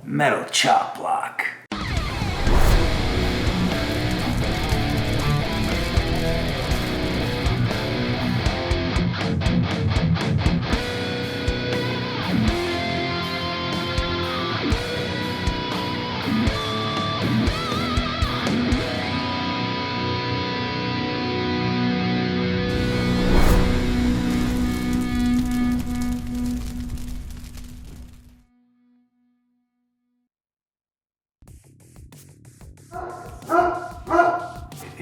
metal chop block.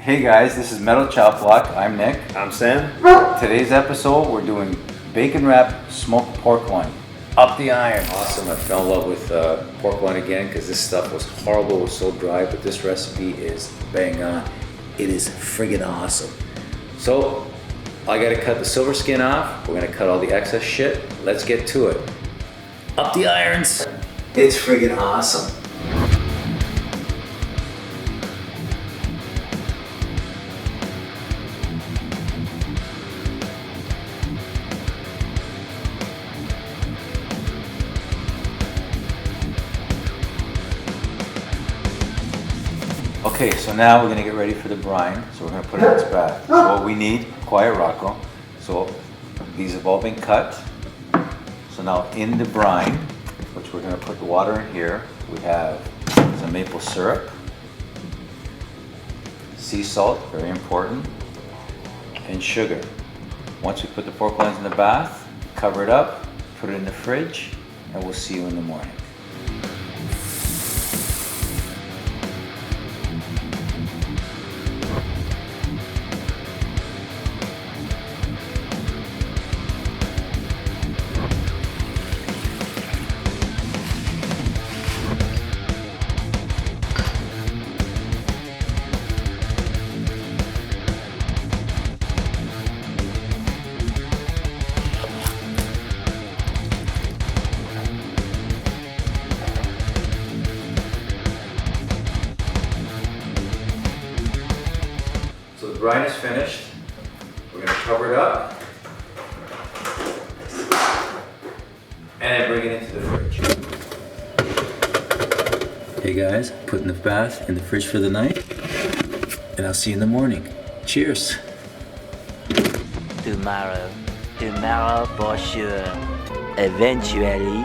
Hey guys, this is Metal Chop Block. I'm Nick. I'm Sam. Today's episode, we're doing bacon wrapped smoked pork loin. Up the iron. Awesome. I fell in love with pork loin again because this stuff was horrible. It was so dry, but this recipe is bang on. It is friggin' awesome. So I gotta cut the silver skin off. We're gonna cut all the excess shit. Let's get to it. Up the irons. It's friggin' awesome. Okay, so now we're gonna get ready for the brine. So we're gonna put it in this bath. So what we need, quiet Rocco. So these have all been cut. So now in the brine, which we're gonna put the water in here, we have some maple syrup, sea salt, very important, and sugar. Once we put the pork loins in the bath, cover it up, put it in the fridge, and we'll see you in the morning. So the brine is finished. We're going to cover it up and then bring it into the fridge. Hey guys, putting the bath in the fridge for the night, and I'll see you in the morning. Cheers. Tomorrow for sure. Eventually.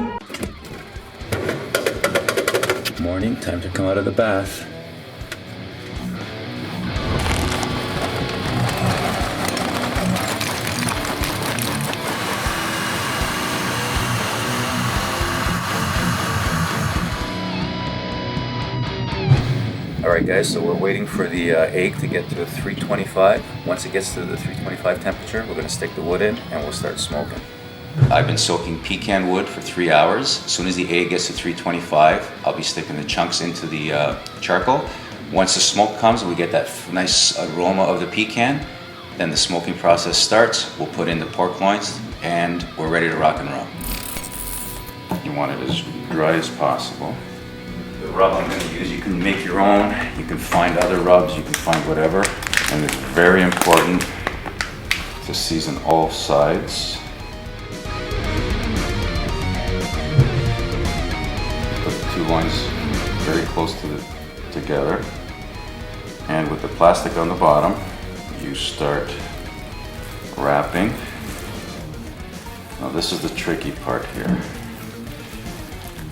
Morning, time to come out of the bath. Alright guys, so we're waiting for the egg to get to 325. Once it gets to the 325 temperature, we're going to stick the wood in and we'll start smoking. I've been soaking pecan wood for 3 hours. As soon as the egg gets to 325, I'll be sticking the chunks into the charcoal. Once the smoke comes and we get that nice aroma of the pecan, then the smoking process starts. We'll put in the pork loins and we're ready to rock and roll. You want it as dry as possible. The rub I'm going to use, you can make your own, you can find other rubs, you can find whatever, and it's very important to season all sides. Put the two loins very close together, and with the plastic on the bottom, you start wrapping. Now this is the tricky part here.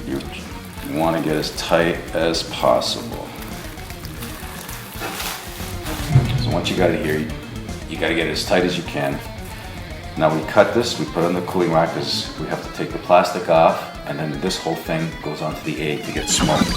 You want to get as tight as possible. So once you got it here, you got to get it as tight as you can. Now we cut this, we put it on the cooling rack because we have to take the plastic off, and then this whole thing goes onto the egg to get smoked.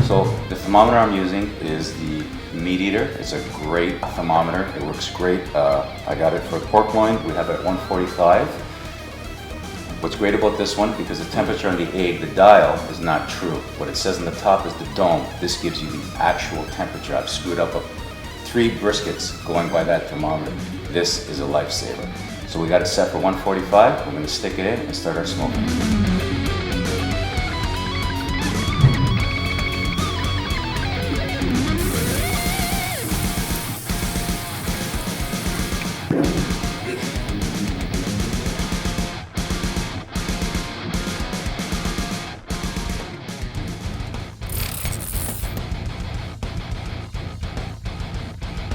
So the thermometer I'm using is the Meat Eater. It's a great thermometer. It works great. I got it for pork loin. We have it at 145. What's great about this one, because the temperature on the egg, the dial, is not true. What it says on the top is the dome. This gives you the actual temperature. I've screwed up 3 briskets going by that thermometer. This is a lifesaver. So we got it set for 145. We're gonna stick it in and start our smoking.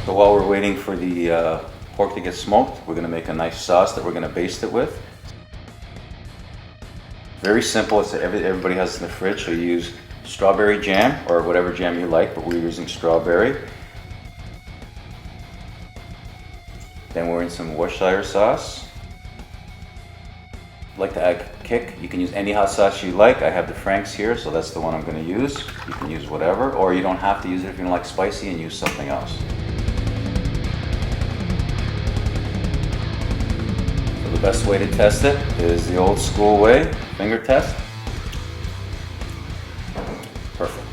So while we're waiting for the pork to get smoked, we're going to make a nice sauce that we're going to baste it with. Very simple. It's everybody has in the fridge. So you use strawberry jam or whatever jam you like, but we're using strawberry. Then we're in some Worcestershire sauce. Like to add kick, you can use any hot sauce you like. I have the Frank's here, so that's the one I'm going to use. You can use whatever, or you don't have to use it if you don't like spicy and use something else. The best way to test it is the old school way, finger test. Perfect.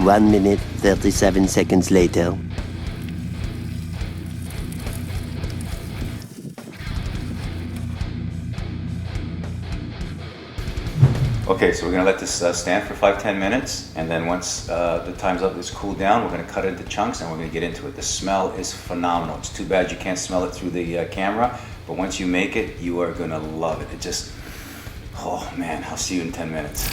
One minute, 37 seconds later. Okay, so we're gonna let this stand for 5-10 minutes, and then once the time's up, it's cooled down, we're gonna cut it into chunks and we're gonna get into it. The smell is phenomenal. It's too bad you can't smell it through the camera, but once you make it, you are gonna love it. It just, oh man, I'll see you in 10 minutes.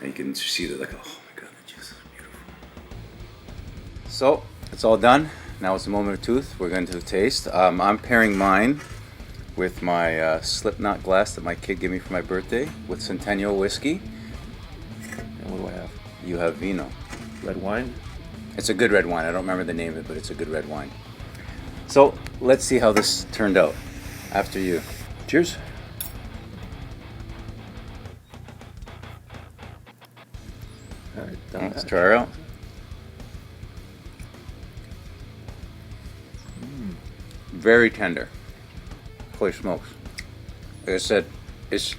You can see that, like, oh my god, that juice is beautiful. So it's all done. Now it's the moment of truth. We're going to taste. I'm pairing mine with my Slipknot glass that my kid gave me for my birthday with Centennial whiskey. And what do I have? You have vino. Red wine? It's a good red wine. I don't remember the name of it, but it's a good red wine. So let's see how this turned out. After you. Cheers. All right, done. Let's try her out. Very tender. Holy smokes. Like I said, it's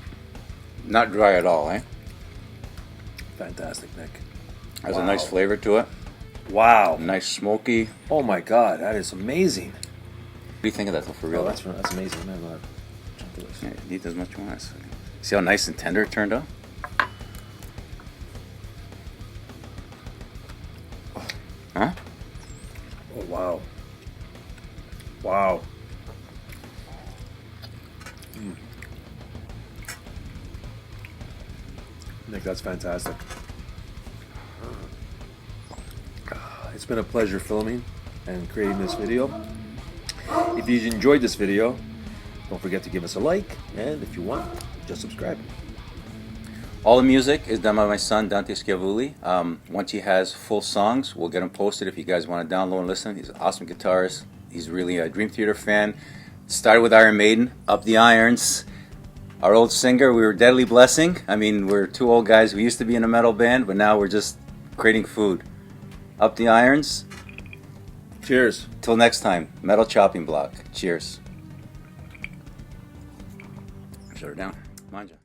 not dry at all, eh? Fantastic, Nick. Has a nice flavor to it. Wow. Nice smoky. Oh my God, that is amazing. What do you think of that though, for real? Oh, that's amazing. I'm gonna chunk of this. Yeah, you eat as much as you want. See how nice and tender it turned out? Huh? Oh wow. Wow. Nick, that's fantastic. It's been a pleasure filming and creating this video. If you enjoyed this video, don't forget to give us a like, and if you want, just subscribe. All the music is done by my son, Dante Schiavulli. Once he has full songs, we'll get them posted if you guys want to download and listen. He's an awesome guitarist. He's really a Dream Theater fan. Started with Iron Maiden, Up the Irons. Our old singer, we were Deadly Blessing. I mean, we're two old guys. We used to be in a metal band, but now we're just creating food. Up the Irons. Cheers. Till next time, Metal Chopping Block. Cheers. Shut her down. Mind you.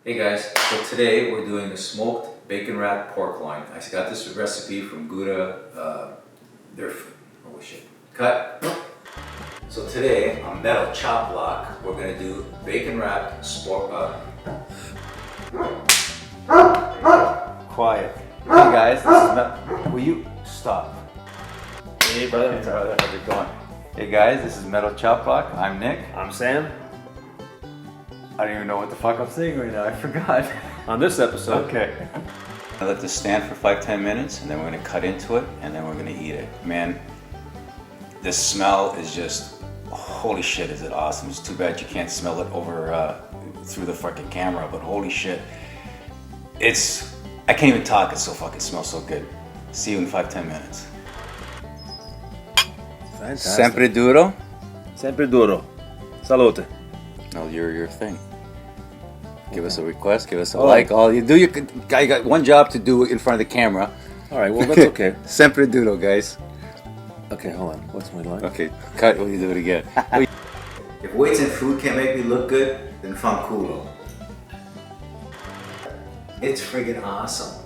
Hey guys, so today we're doing a smoked bacon wrapped pork loin. I got this recipe from Gouda, cut. So today on Metal Chop Block, we're gonna do bacon wrapped quiet. Hey guys, this is will you stop? Hey, brother. How's it going? Hey guys, this is Metal Chop Block. I'm Nick. I'm Sam. I don't even know what the fuck I'm saying right now. I forgot. On this episode, Okay. I let this stand for 5-10 minutes, and then we're gonna cut into it, and then we're gonna eat it. Man, the smell is just, holy shit, is it awesome. It's too bad you can't smell it over through the fucking camera, but holy shit. I can't even talk, it so fucking smells so good. See you in 5-10 minutes. fantastic. Sempre duro. Sempre duro. Salute. No, your thing. Give us a request, give us a like. All you do, you got one job to do in front of the camera. All right, well, that's okay. Sempre duro, guys. Okay, hold on. What's my line? Okay, cut when you do it again. If weights and food can make me look good, then fanculo. It's friggin' awesome.